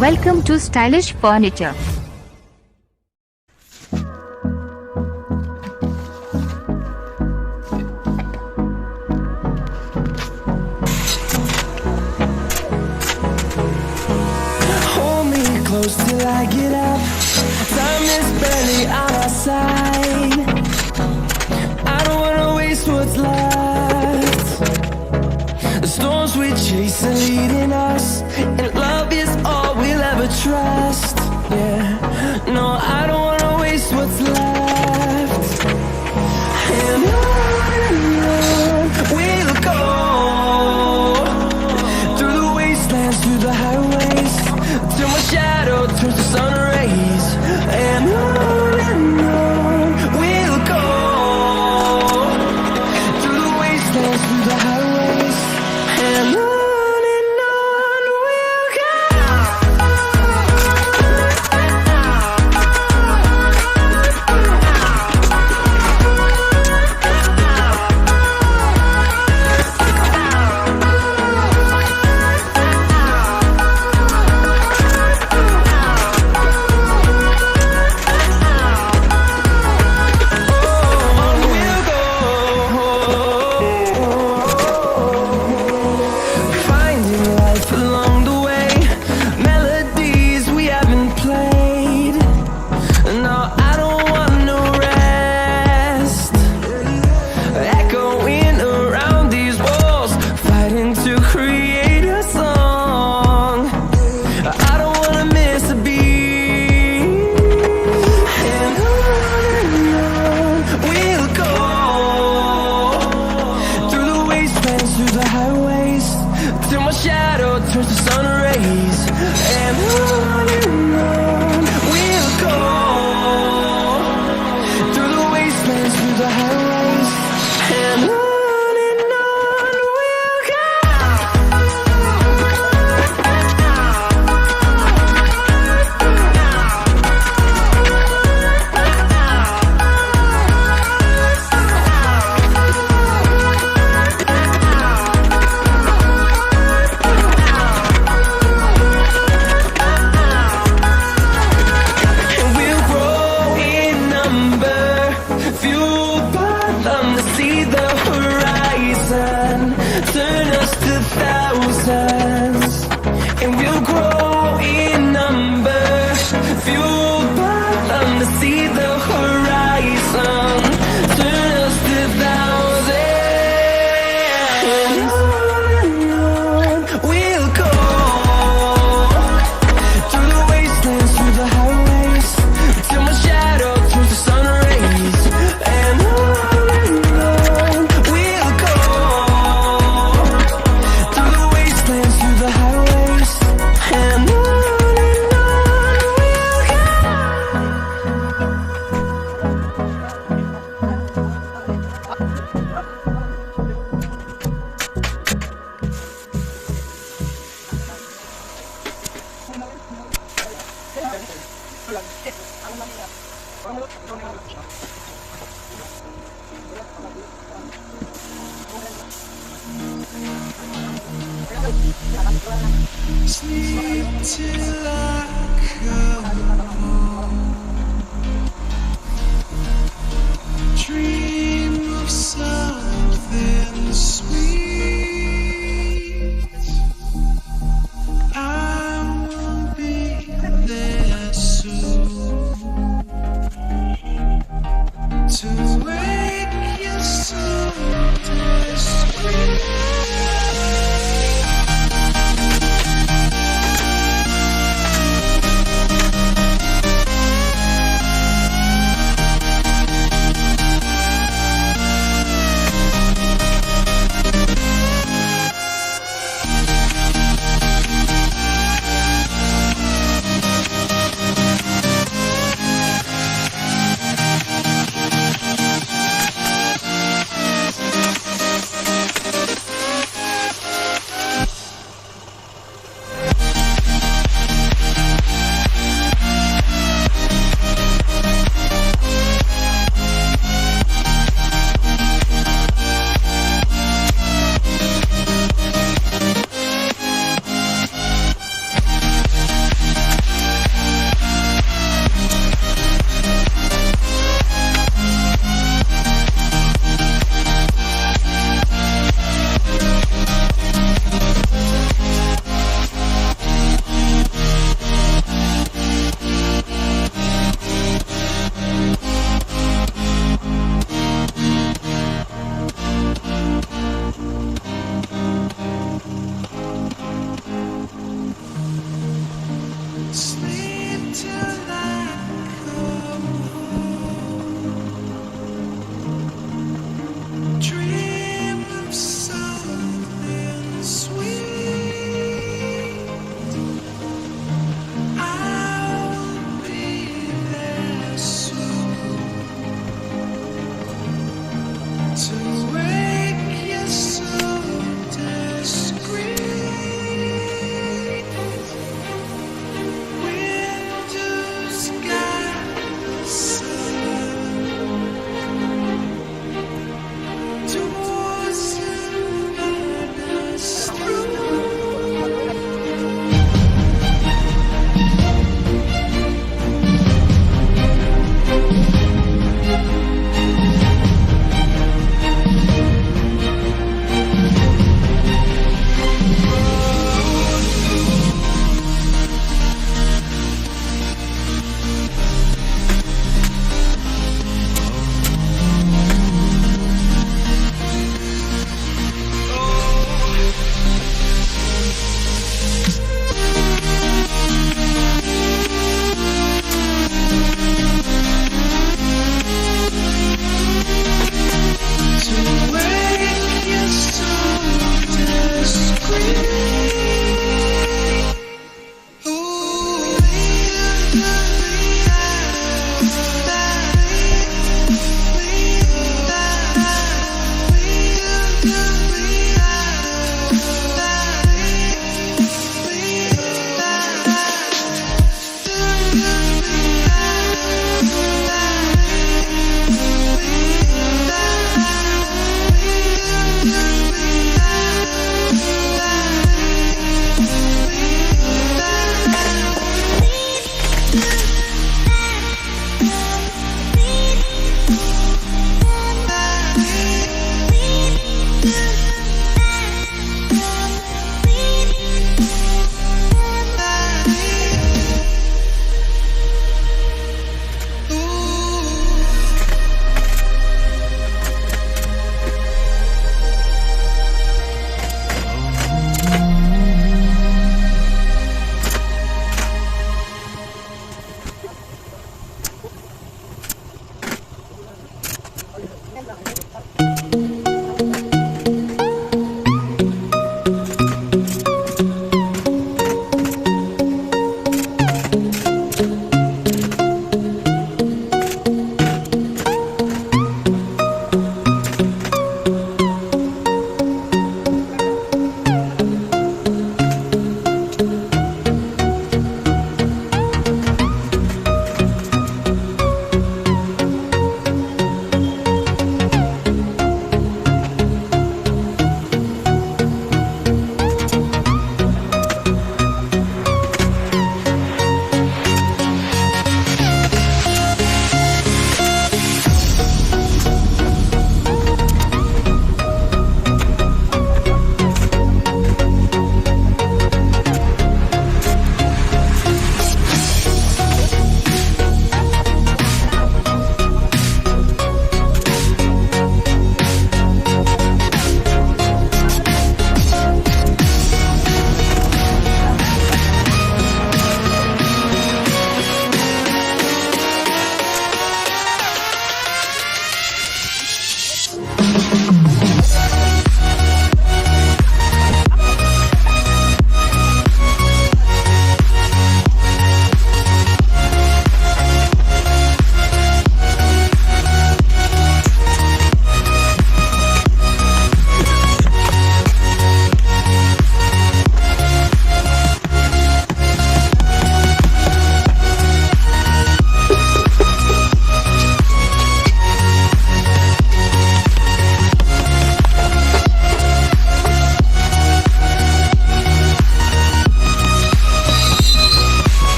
Welcome to Stylish Furniture. Hold me close till I get up. Time is barely on our side. I don't wanna waste what's left. The storms we chase are leading us, and love is all we'll ever trust. Yeah, no, I don't wanna waste what's left. And on we'll go, through the wastelands, through the highways, till my shadow turns to sun rays. And on we'll go, through the wastelands, through the highways, and on we'll go. Till my shadow turns to sun rays. And on we'll go, through the wastelands, through the highways, and on we'll go. Turn us to thousands, and we'll grow in number, fueled by them to see the horizon. Turn us to thousands, and on we'll go, through the wastelands, through the highways, till my shadow turns to sun rays. And on we'll go, through the wastelands, through the highways, and on we'll go. Sleep till I come home. Dream of something sweet. I will be there soon to wake you so discreet. towards madness through.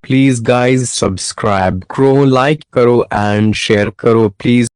Please guys subscribe करो, like करो and share करो please.